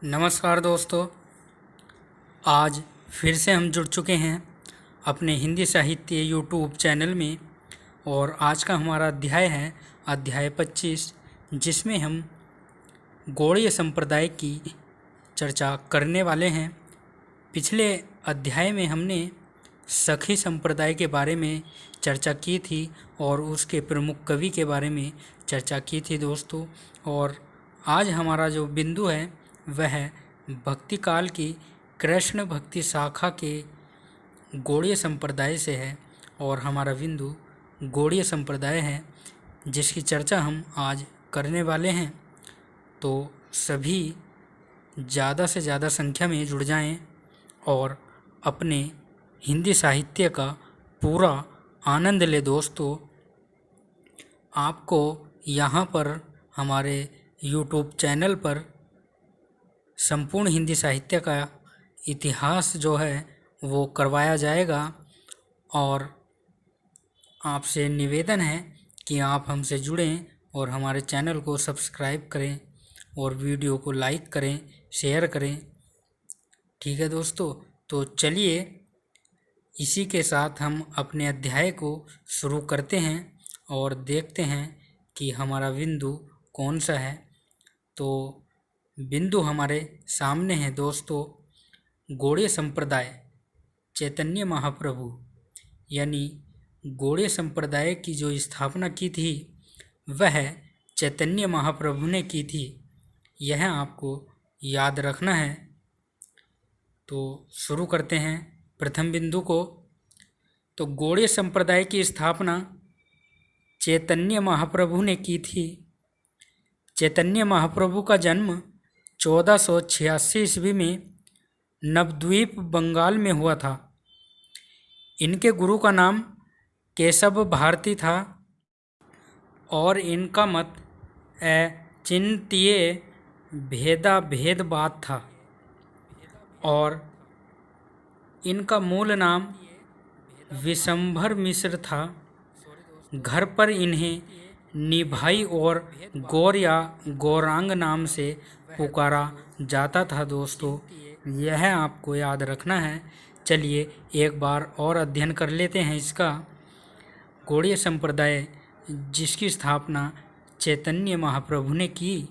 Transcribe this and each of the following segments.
नमस्कार दोस्तों, आज फिर से हम जुड़ चुके हैं अपने हिंदी साहित्य यूट्यूब चैनल में। और आज का हमारा अध्याय है अध्याय 25, जिसमें हम गौड़ीय संप्रदाय की चर्चा करने वाले हैं। पिछले अध्याय में हमने सखी संप्रदाय के बारे में चर्चा की थी और उसके प्रमुख कवि के बारे में चर्चा की थी दोस्तों। और आज हमारा जो बिंदु है वह भक्ति काल की कृष्ण भक्ति शाखा के गौड़ीय संप्रदाय से है और हमारा बिंदु गौड़ीय संप्रदाय है, जिसकी चर्चा हम आज करने वाले हैं। तो सभी ज़्यादा से ज़्यादा संख्या में जुड़ जाएं और अपने हिंदी साहित्य का पूरा आनंद ले दोस्तों। आपको यहाँ पर हमारे YouTube चैनल पर संपूर्ण हिंदी साहित्य का इतिहास जो है वो करवाया जाएगा और आपसे निवेदन है कि आप हमसे जुड़ें और हमारे चैनल को सब्सक्राइब करें और वीडियो को लाइक करें, शेयर करें। ठीक है दोस्तों, तो चलिए इसी के साथ हम अपने अध्याय को शुरू करते हैं और देखते हैं कि हमारा बिंदु कौन सा है। तो बिंदु हमारे सामने है दोस्तों, गौड़ीय संप्रदाय चैतन्य महाप्रभु, यानी गौड़ीय संप्रदाय की जो स्थापना की थी वह चैतन्य महाप्रभु ने की थी। यह आपको याद रखना है। तो शुरू करते हैं प्रथम बिंदु को। तो गौड़ीय संप्रदाय की स्थापना चैतन्य महाप्रभु ने की थी। चैतन्य महाप्रभु का जन्म 1486 ईस्वी में नवद्वीप बंगाल में हुआ था। इनके गुरु का नाम केशव भारती था और इनका मत अचिंत्य भेदाभेदवाद था और इनका मूल नाम विशंभर मिश्र था। घर पर इन्हें निभाई और गौर या गौरांग नाम से पुकारा जाता था दोस्तों। यह आपको याद रखना है। चलिए एक बार और अध्ययन कर लेते हैं इसका। गौड़ीय संप्रदाय जिसकी स्थापना चैतन्य महाप्रभु ने की,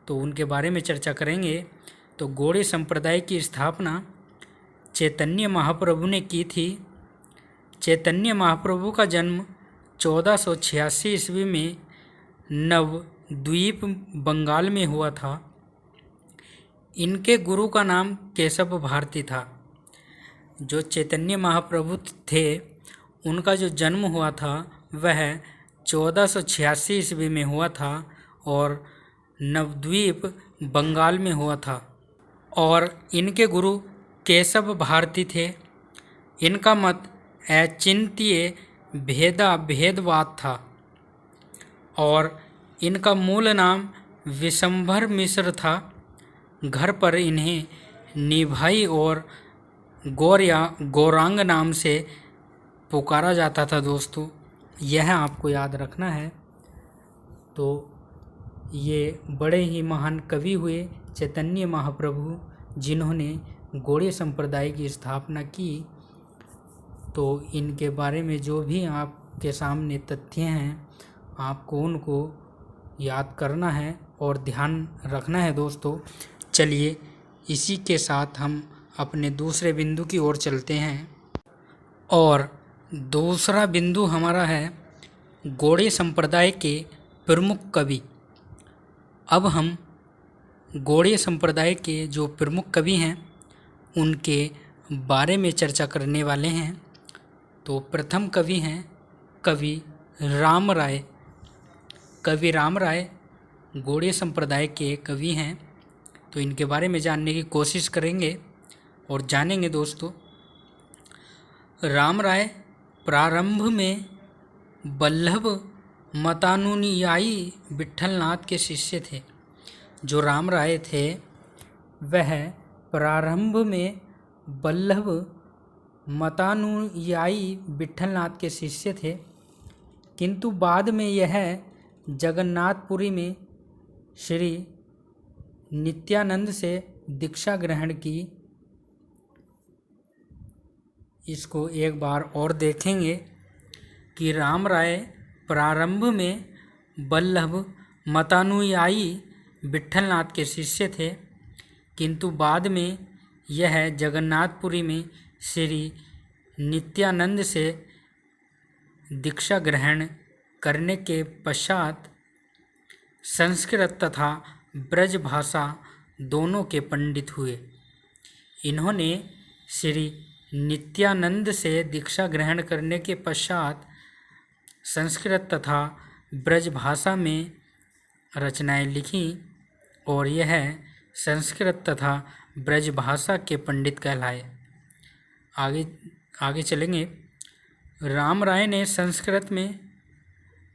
तो उनके बारे में चर्चा करेंगे। तो गौड़ीय संप्रदाय की स्थापना चैतन्य महाप्रभु ने की थी। चैतन्य महाप्रभु का जन्म 1486 ईस्वी में नवद्वीप बंगाल में हुआ था। इनके गुरु का नाम केशव भारती था। जो चैतन्य महाप्रभु थे उनका जो जन्म हुआ था वह 1486 ईस्वी में हुआ था और नवद्वीप बंगाल में हुआ था और इनके गुरु केशव भारती थे। इनका मत अचिंत्य भेदाभेदवाद था और इनका मूल नाम विशंभर मिश्र था। घर पर इन्हें निभाई और गौर या गौरांग नाम से पुकारा जाता था दोस्तों। यह आपको याद रखना है। तो ये बड़े ही महान कवि हुए चैतन्य महाप्रभु, जिन्होंने गौड़ीय संप्रदाय की स्थापना की। तो इनके बारे में जो भी आपके सामने तथ्य हैं आपको उनको याद करना है और ध्यान रखना है दोस्तों। चलिए इसी के साथ हम अपने दूसरे बिंदु की ओर चलते हैं और दूसरा बिंदु हमारा है गौड़ीय संप्रदाय के प्रमुख कवि। अब हम गौड़ीय संप्रदाय के जो प्रमुख कवि हैं उनके बारे में चर्चा करने वाले हैं। तो प्रथम कवि हैं कवि राम राय। कवि राम राय गौड़ीय संप्रदाय के कवि हैं। तो इनके बारे में जानने की कोशिश करेंगे और जानेंगे दोस्तों। राम राय प्रारंभ में वल्लभ मतानुयायी विट्ठलनाथ के शिष्य थे। जो राम राय थे वह प्रारंभ में वल्लभ मतानुयायी विट्ठलनाथ के शिष्य थे, किंतु बाद में यह जगन्नाथपुरी में श्री नित्यानंद से दीक्षा ग्रहण की। इसको एक बार और देखेंगे कि राम राय प्रारंभ में वल्लभ मतानुयायी विट्ठलनाथ के शिष्य थे, किंतु बाद में यह जगन्नाथपुरी में श्री नित्यानंद से दीक्षा ग्रहण करने के पश्चात संस्कृत तथा ब्रज भाषा दोनों के पंडित हुए। इन्होंने श्री नित्यानंद से दीक्षा ग्रहण करने के पश्चात संस्कृत तथा ब्रज भाषा में रचनाएं लिखी और यह संस्कृत तथा ब्रज भाषा के पंडित कहलाए। आगे चलेंगे। राम राय ने संस्कृत में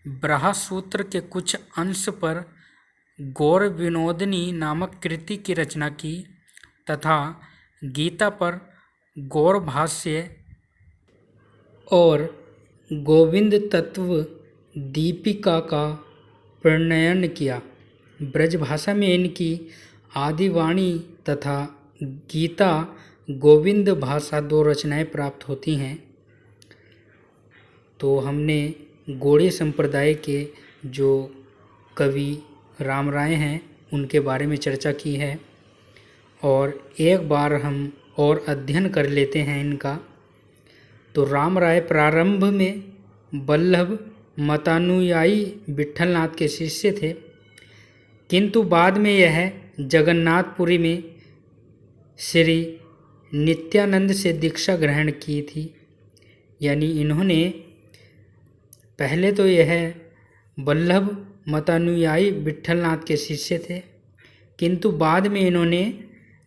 ब्रह्मसूत्र के कुछ अंश पर गौर विनोदिनी नामक कृति की रचना की तथा गीता पर गौर भाष्य और गोविंद तत्व दीपिका का प्रणयन किया। ब्रजभाषा में इनकी आदिवाणी तथा गीता गोविंद भाषा 2 रचनाएं प्राप्त होती हैं। तो हमने गौड़ीय संप्रदाय के जो कवि राम राय हैं उनके बारे में चर्चा की है और एक बार हम और अध्ययन कर लेते हैं इनका। तो राम राय प्रारंभ में वल्लभ मतानुयायी विट्ठलनाथ के शिष्य थे, किंतु बाद में यह जगन्नाथपुरी में श्री नित्यानंद से दीक्षा ग्रहण की थी। यानी इन्होंने पहले तो यह वल्लभ मतानुयायी विट्ठलनाथ के शिष्य थे, किंतु बाद में इन्होंने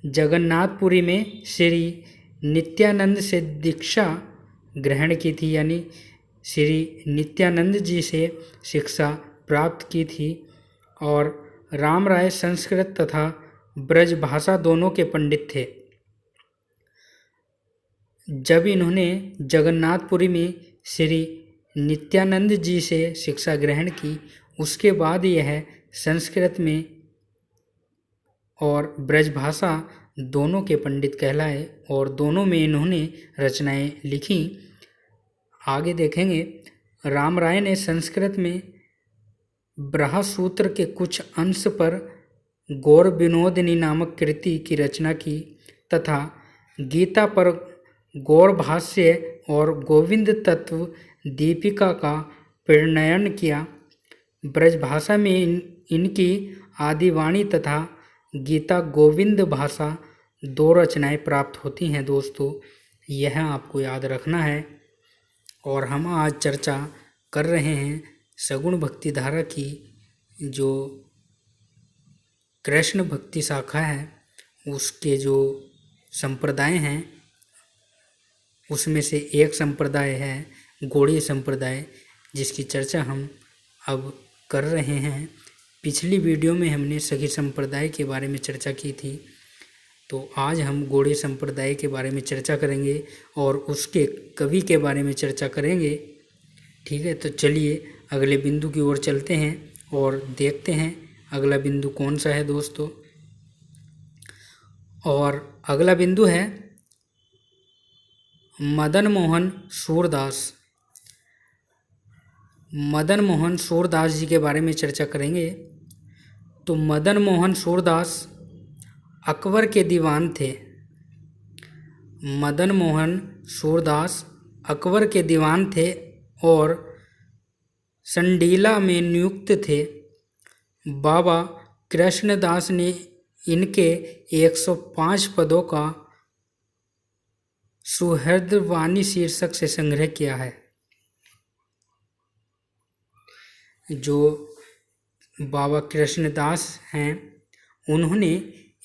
जगन्नाथपुरी में श्री नित्यानंद से दीक्षा ग्रहण की थी। यानी श्री नित्यानंद जी से शिक्षा प्राप्त की थी। और राम राय संस्कृत तथा ब्रज भाषा दोनों के पंडित थे। जब इन्होंने जगन्नाथपुरी में श्री नित्यानंद जी से शिक्षा ग्रहण की, उसके बाद यह संस्कृत में और ब्रजभाषा दोनों के पंडित कहलाए और दोनों में इन्होंने रचनाएं लिखी। आगे देखेंगे। राम राय ने संस्कृत में ब्रह्मसूत्र के कुछ अंश पर गौर विनोदिनी नामक कृति की रचना की तथा गीता पर गौर भाष्य और गोविंद तत्व दीपिका का प्रणयन किया। ब्रजभाषा में इनकी आदिवाणी तथा गीता गोविंद भाषा 2 रचनाएं प्राप्त होती हैं। दोस्तों, यह आपको याद रखना है। और हम आज चर्चा कर रहे हैं सगुण भक्ति धारा की, जो कृष्ण भक्ति शाखा है उसके जो संप्रदाय हैं उसमें से एक संप्रदाय है गौड़ीय संप्रदाय, जिसकी चर्चा हम अब कर रहे हैं। पिछली वीडियो में हमने सखी संप्रदाय के बारे में चर्चा की थी, तो आज हम गौड़ीय संप्रदाय के बारे में चर्चा करेंगे और उसके कवि के बारे में चर्चा करेंगे। ठीक है, तो चलिए अगले बिंदु की ओर चलते हैं और देखते हैं अगला बिंदु कौन सा है दोस्तों। और अगला बिंदु है मदन मोहन सूरदास। मदन मोहन सूरदास जी के बारे में चर्चा करेंगे। तो मदन मोहन सूरदास अकबर के दीवान थे। मदन मोहन सूरदास अकबर के दीवान थे और संडीला में नियुक्त थे। बाबा कृष्णदास ने इनके 105 पदों का सुहृदवाणी शीर्षक से संग्रह किया है। जो बाबा कृष्णदास हैं उन्होंने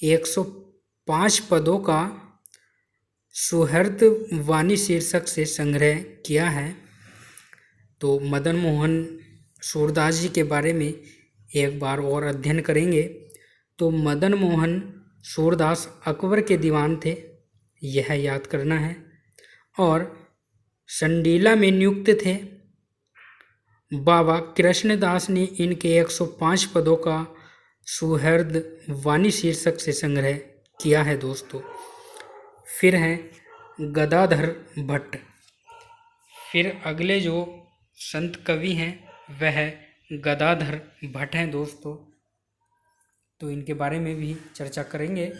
105 पदों का सुहृदवाणी शीर्षक से संग्रह किया है। तो मदन मोहन सूरदास जी के बारे में एक बार और अध्ययन करेंगे। तो मदन मोहन सूरदास अकबर के दीवान थे, यह याद करना है, और संडीला में नियुक्त थे। बाबा कृष्णदास ने इनके 105 पदों का सुहृदवाणी शीर्षक से संग्रह किया है दोस्तों। फिर हैं गदाधर भट्ट। फिर अगले जो संत कवि हैं वह गदाधर भट्ट हैं दोस्तों, तो इनके बारे में भी चर्चा करेंगे।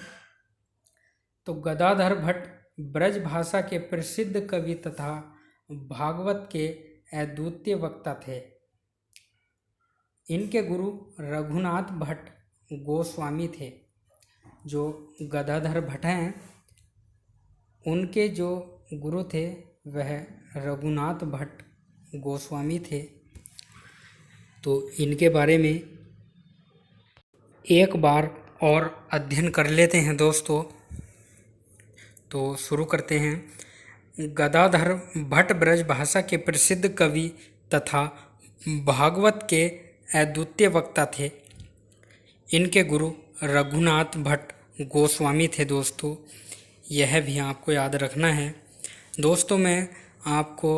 तो गदाधर भट्ट ब्रज भाषा के प्रसिद्ध कवि तथा भागवत के अद्वितीय वक्ता थे। इनके गुरु रघुनाथ भट्ट गोस्वामी थे। जो गदाधर भट्ट हैं उनके जो गुरु थे वह रघुनाथ भट्ट गोस्वामी थे। तो इनके बारे में एक बार और अध्ययन कर लेते हैं दोस्तों। तो शुरू करते हैं। गदाधर भट्ट ब्रज भाषा के प्रसिद्ध कवि तथा भागवत के अद्वितीय वक्ता थे। इनके गुरु रघुनाथ भट्ट गोस्वामी थे दोस्तों, यह भी आपको याद रखना है। दोस्तों मैं आपको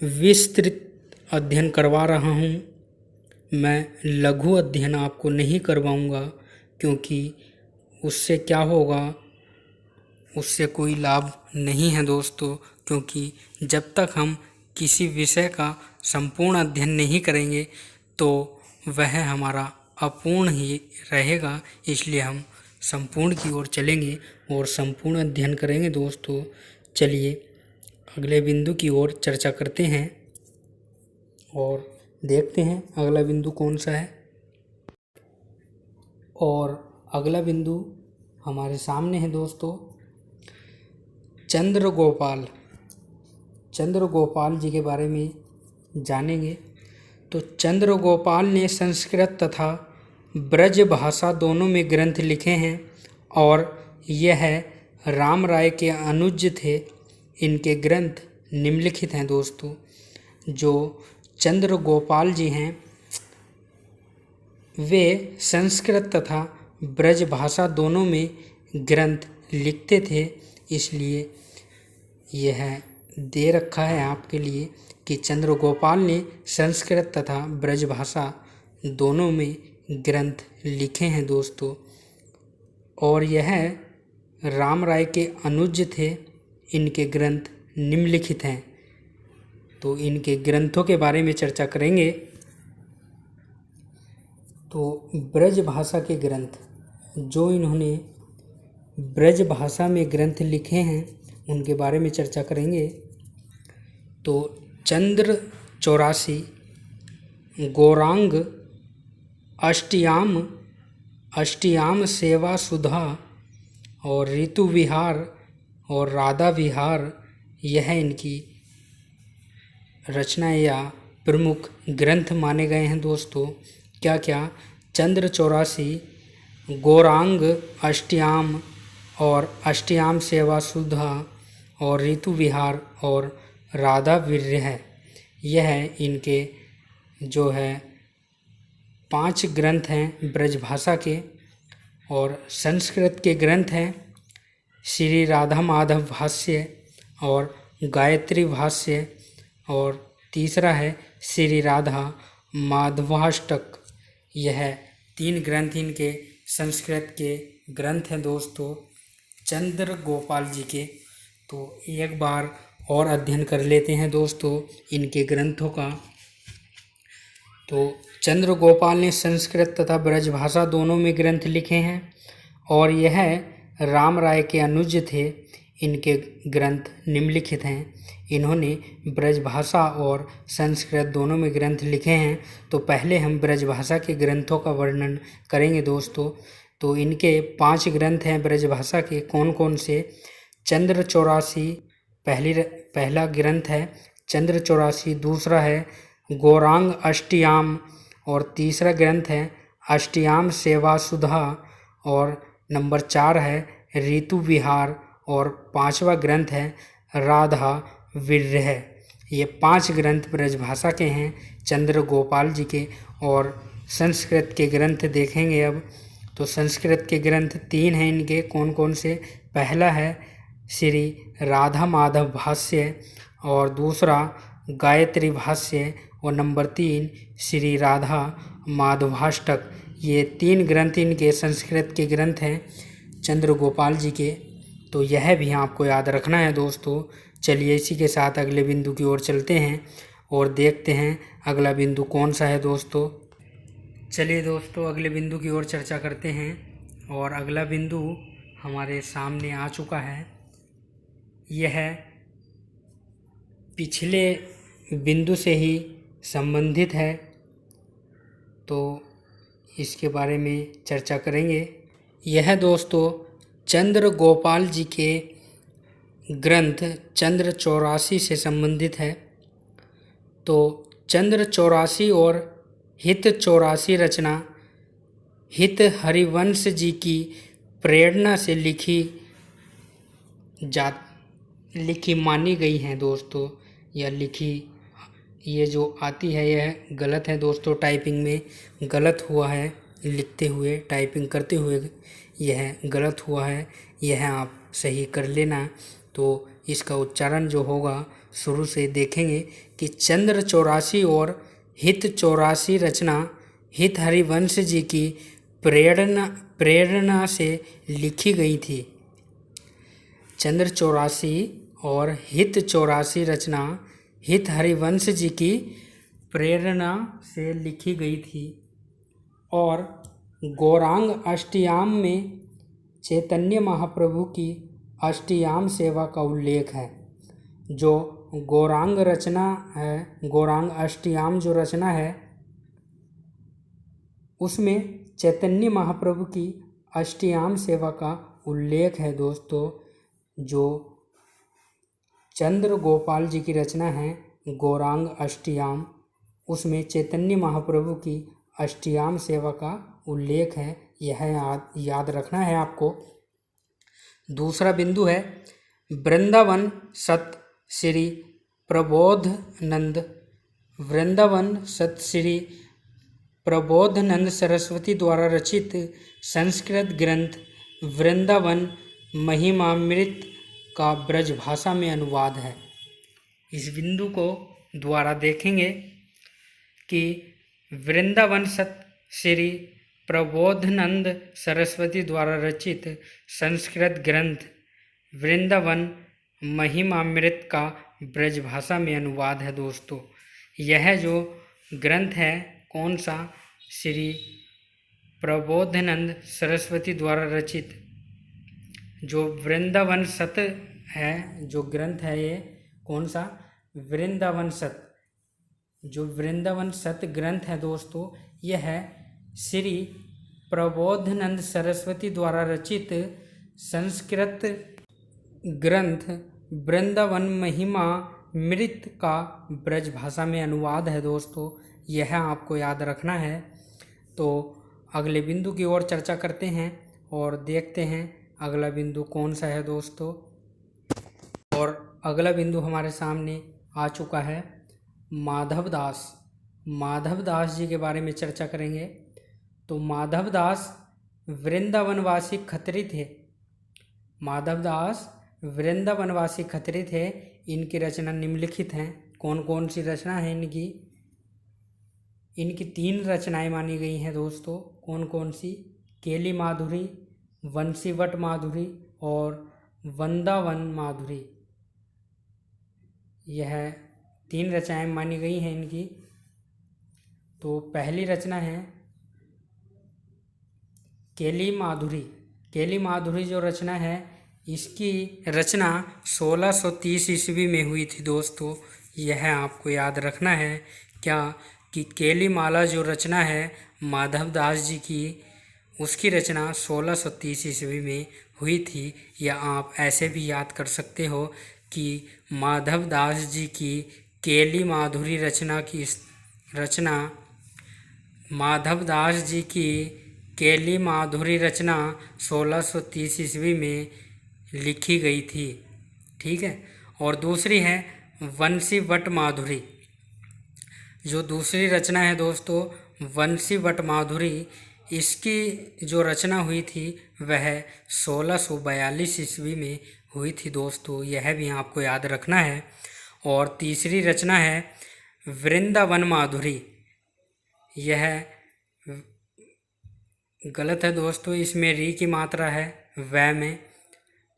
विस्तृत अध्ययन करवा रहा हूँ, मैं लघु अध्ययन आपको नहीं करवाऊँगा, क्योंकि उससे क्या होगा, उससे कोई लाभ नहीं है दोस्तों। क्योंकि जब तक हम किसी विषय का संपूर्ण अध्ययन नहीं करेंगे तो वह हमारा अपूर्ण ही रहेगा। इसलिए हम संपूर्ण की ओर चलेंगे और संपूर्ण अध्ययन करेंगे दोस्तों। चलिए अगले बिंदु की ओर चर्चा करते हैं और देखते हैं अगला बिंदु कौन सा है। और अगला बिंदु हमारे सामने है दोस्तों, चंद्रगोपाल। चंद्रगोपाल जी के बारे में जानेंगे। तो चंद्रगोपाल ने संस्कृत तथा ब्रज भाषा दोनों में ग्रंथ लिखे हैं और यह राम राय के अनुज थे। इनके ग्रंथ निम्नलिखित हैं दोस्तों। जो चंद्रगोपाल जी हैं वे संस्कृत तथा ब्रज भाषा दोनों में ग्रंथ लिखते थे, इसलिए यह दे रखा है आपके लिए कि चंद्रगोपाल ने संस्कृत तथा ब्रज भाषा दोनों में ग्रंथ लिखे हैं दोस्तों। और यह राम राय के अनुज थे। इनके ग्रंथ निम्नलिखित हैं। तो इनके ग्रंथों के बारे में चर्चा करेंगे। तो ब्रज भाषा के ग्रंथ, जो इन्होंने ब्रज भाषा में ग्रंथ लिखे हैं उनके बारे में चर्चा करेंगे। तो चंद्र 84, गौरांग अष्टयाम सेवा सुधा और ऋतु विहार और राधा विहार, यह इनकी रचनाएं या प्रमुख ग्रंथ माने गए हैं दोस्तों। क्या क्या? चंद्र 84, गौरांग अष्टयाम और अष्टयाम सेवा सुधा और ऋतु विहार और राधा विरह, यह इनके जो है 5 ग्रंथ हैं ब्रज भाषा के। और संस्कृत के ग्रंथ हैं श्री राधा माधव भाष्य और गायत्री भाष्य, और तीसरा है श्री राधा माधवाष्टक। यह 3 ग्रंथ इनके संस्कृत के ग्रंथ हैं दोस्तों चंद्र गोपाल जी के। तो एक बार और अध्ययन कर लेते हैं दोस्तों इनके ग्रंथों का। तो चंद्र गोपाल ने संस्कृत तथा ब्रज भाषा दोनों में ग्रंथ लिखे हैं और यह राम राय के अनुज थे। इनके ग्रंथ निम्नलिखित हैं। इन्होंने ब्रज भाषा और संस्कृत दोनों में ग्रंथ लिखे हैं। तो पहले हम ब्रज भाषा के ग्रंथों का वर्णन करेंगे दोस्तों। तो इनके 5 ग्रंथ हैं ब्रज भाषा के। कौन कौन से? चंद्र 84 पहला ग्रंथ है चंद्र 84, दूसरा है गौरांग अष्टयाम और तीसरा ग्रंथ है अष्टयाम सेवा सुधा और नंबर 4 है ऋतु विहार और 5वां ग्रंथ है राधा विरह। ये 5 ग्रंथ ब्रज भाषा के हैं चंद्र गोपाल जी के। और संस्कृत के ग्रंथ देखेंगे अब। तो संस्कृत के ग्रंथ 3 हैं इनके। कौन कौन से? पहला है श्री राधा माधव भाष्य और दूसरा गायत्री भाष्य और नंबर 3 श्री राधा माधवाष्टक। ये 3 ग्रंथ इनके संस्कृत के ग्रंथ हैं चंद्र गोपाल जी के, तो यह भी आपको याद रखना है दोस्तों। चलिए इसी के साथ अगले बिंदु की ओर चलते हैं और देखते हैं अगला बिंदु कौन सा है दोस्तों। चलिए दोस्तों अगले बिंदु की ओर चर्चा करते हैं और अगला बिंदु हमारे सामने आ चुका है। यह पिछले बिंदु से ही संबंधित है, तो इसके बारे में चर्चा करेंगे। यह दोस्तों चंद्र गोपाल जी के ग्रंथ चंद्र 84 से संबंधित है। तो चंद्र 84 और हित 84 रचना हित हरिवंश जी की प्रेरणा से लिखी मानी गई हैं दोस्तों। यह लिखी, ये जो आती है यह गलत है दोस्तों, टाइपिंग में गलत हुआ है, लिखते हुए टाइपिंग करते हुए यह गलत हुआ है, यह आप सही कर लेना। तो इसका उच्चारण जो होगा शुरू से देखेंगे कि चंद्र 84 और हित 84 रचना हित हरिवंश जी की प्रेरणा से लिखी गई थी। चंद्र 84 और हित 84 रचना हित हरिवंश जी की प्रेरणा से लिखी गई थी और गौरांग अष्टयाम में चैतन्य महाप्रभु की अष्टयाम सेवा का उल्लेख है। जो गौरांग रचना है, गौरांग अष्टयाम जो रचना है उसमें चैतन्य महाप्रभु की अष्टयाम सेवा का उल्लेख है दोस्तों। जो चंद्र गोपाल जी की रचना है गौरांग अष्टयाम, उसमें चैतन्य महाप्रभु की अष्टयाम सेवा का उल्लेख है, यह याद रखना है आपको। दूसरा बिंदु है वृंदावन सत श्री प्रबोधानंद। वृंदावन सत श्री प्रबोधानंद सरस्वती द्वारा रचित संस्कृत ग्रंथ वृंदावन महिमामृत का ब्रज भाषा में अनुवाद है। इस बिंदु को द्वारा देखेंगे कि वृंदावन सत श्री प्रबोधानंद सरस्वती द्वारा रचित संस्कृत ग्रंथ वृंदावन महिमामृत का ब्रज भाषा में अनुवाद है दोस्तों। यह जो ग्रंथ है कौन सा, श्री प्रबोधानंद सरस्वती द्वारा रचित जो वृंदावन सत है, जो ग्रंथ है ये कौन सा, वृंदावन सत। जो वृंदावन सत ग्रंथ है दोस्तों, यह है श्री प्रबोधानंद सरस्वती द्वारा रचित संस्कृत ग्रंथ वृंदावन महिमा मृत का ब्रज भाषा में अनुवाद है दोस्तों। यह आपको याद रखना है। तो अगले बिंदु की ओर चर्चा करते हैं और देखते हैं अगला बिंदु कौन सा है दोस्तों। और अगला बिंदु हमारे सामने आ चुका है माधवदास। माधवदास जी के बारे में चर्चा करेंगे। तो माधवदास वृंदावनवासी खत्री थे। माधवदास वृंदावनवासी खत्री थे। इनकी रचना निम्नलिखित हैं। कौन कौन सी रचना है इनकी? इनकी 3 रचनाएं मानी गई हैं दोस्तों। कौन कौन सी? केली माधुरी, वंशीवट माधुरी और वृंदावन माधुरी। यह 3 रचनाएं मानी गई हैं इनकी। तो पहली रचना है केली माधुरी। केली माधुरी जो रचना है इसकी रचना 1630 ईस्वी में हुई थी दोस्तों। यह आपको याद रखना है क्या कि केली माला जो रचना है माधवदास जी की, उसकी रचना 1630 ईस्वी में हुई थी। या आप ऐसे भी याद कर सकते हो कि माधवदास जी की केली माधुरी माधवदास जी की केली माधुरी रचना 1630 ईस्वी में लिखी गई थी। ठीक है। और दूसरी है वंशीवट माधुरी। जो दूसरी रचना है दोस्तों वंशीवट माधुरी, इसकी जो रचना हुई थी वह 1642 ईस्वी में हुई थी दोस्तों। यह भी आपको याद रखना है। और तीसरी रचना है वृंदावन माधुरी। यह गलत है दोस्तों, इसमें री की मात्रा है वै में,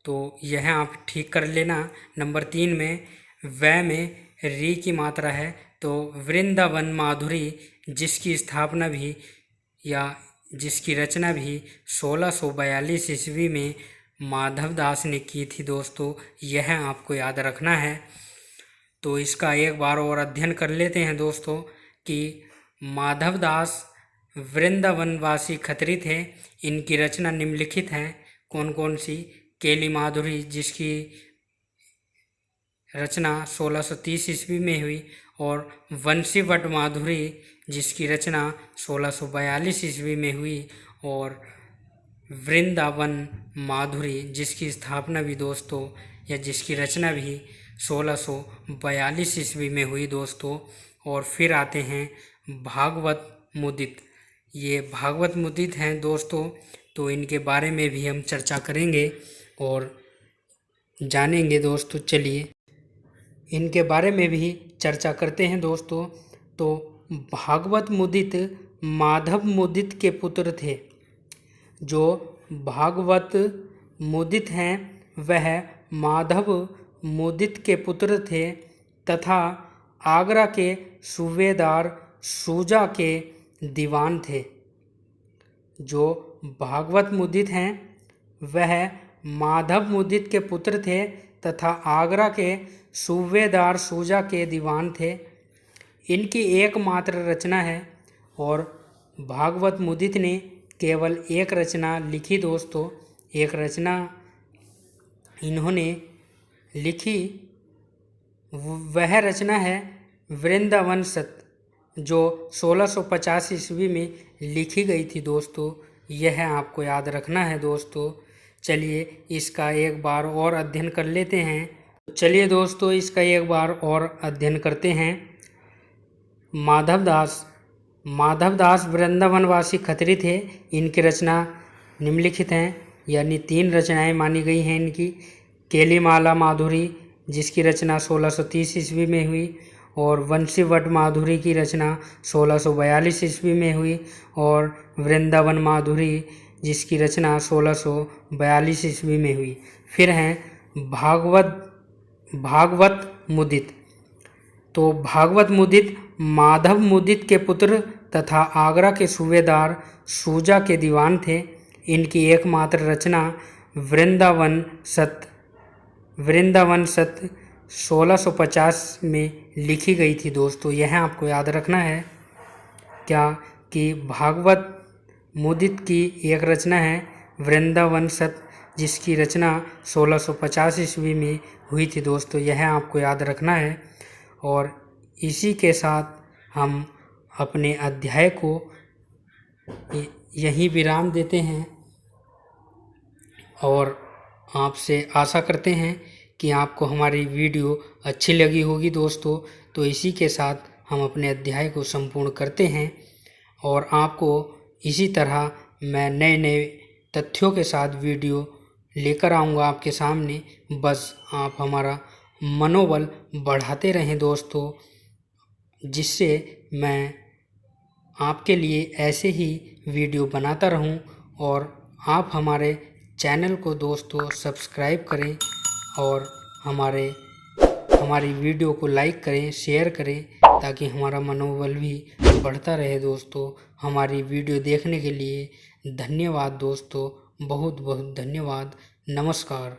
तो यह आप ठीक कर लेना। नंबर 3 में वै में री की मात्रा है, तो वृंदावन माधुरी जिसकी स्थापना भी या जिसकी रचना भी 1642 ईस्वी में माधव दास ने की थी दोस्तों, यह आपको याद रखना है। तो इसका एक बार और अध्ययन कर लेते हैं दोस्तों कि माधव दास वृंदावनवासी खत्री थे। इनकी रचना निम्नलिखित हैं। कौन कौन सी? केली माधुरी जिसकी रचना 1630 ईस्वी में हुई, और वंशीवट माधुरी जिसकी रचना 1642 ईस्वी में हुई, और वृंदावन माधुरी जिसकी स्थापना भी दोस्तों या जिसकी रचना भी 1642 ईस्वी में हुई दोस्तों। और फिर आते हैं भागवत मुदित। ये भागवत मुदित हैं दोस्तों, तो इनके बारे में भी हम चर्चा करेंगे और जानेंगे दोस्तों। चलिए इनके बारे में भी चर्चा करते हैं दोस्तों। तो भागवत मुदित माधव मुदित के पुत्र थे। जो भागवत मुदित हैं वह माधव मुदित के पुत्र थे तथा आगरा के सूबेदार शुजा के दीवान थे। जो भागवत मुदित हैं वह माधव मुदित के पुत्र थे तथा आगरा के सूबेदार शुजा के दीवान थे। इनकी एकमात्र रचना है और भागवत मुदित ने केवल एक रचना लिखी दोस्तों। एक रचना इन्होंने लिखी, वह रचना है वृंदावन सत, जो 1650 ईस्वी में लिखी गई थी दोस्तों। यह आपको याद रखना है दोस्तों। चलिए इसका एक बार और अध्ययन कर लेते हैं। चलिए दोस्तों इसका एक बार और अध्ययन करते हैं। माधव दास वृंदावनवासी खत्री थे। इनकी रचना निम्नलिखित हैं, यानी 3 रचनाएं मानी गई हैं इनकी। केलीमाला माधुरी जिसकी रचना 1630 ईस्वी में हुई, और वंशीवट माधुरी की रचना 1642 ईस्वी में हुई, और वृंदावन माधुरी जिसकी रचना 1642 ईस्वी में हुई। फिर हैं भागवत मुदित। तो भागवत मुदित माधव मुदित के पुत्र तथा आगरा के सूबेदार शुजा के दीवान थे। इनकी एकमात्र रचना वृंदावन सत 1650 में लिखी गई थी दोस्तों। यह आपको याद रखना है क्या कि भागवत मुदित की एक रचना है वृंदावन सत जिसकी रचना 1650 ईस्वी में हुई थी दोस्तों। यह आपको याद रखना है। और इसी के साथ हम अपने अध्याय को यहीं विराम देते हैं और आपसे आशा करते हैं कि आपको हमारी वीडियो अच्छी लगी होगी दोस्तों। तो इसी के साथ हम अपने अध्याय को संपूर्ण करते हैं और आपको इसी तरह मैं नए नए तथ्यों के साथ वीडियो लेकर आऊँगा आपके सामने। बस आप हमारा मनोबल बढ़ाते रहें दोस्तों, जिससे मैं आपके लिए ऐसे ही वीडियो बनाता रहूं। और आप हमारे चैनल को दोस्तों सब्सक्राइब करें और हमारी वीडियो को लाइक करें, शेयर करें, ताकि हमारा मनोबल भी बढ़ता रहे दोस्तों। हमारी वीडियो देखने के लिए धन्यवाद दोस्तों, बहुत बहुत धन्यवाद। नमस्कार।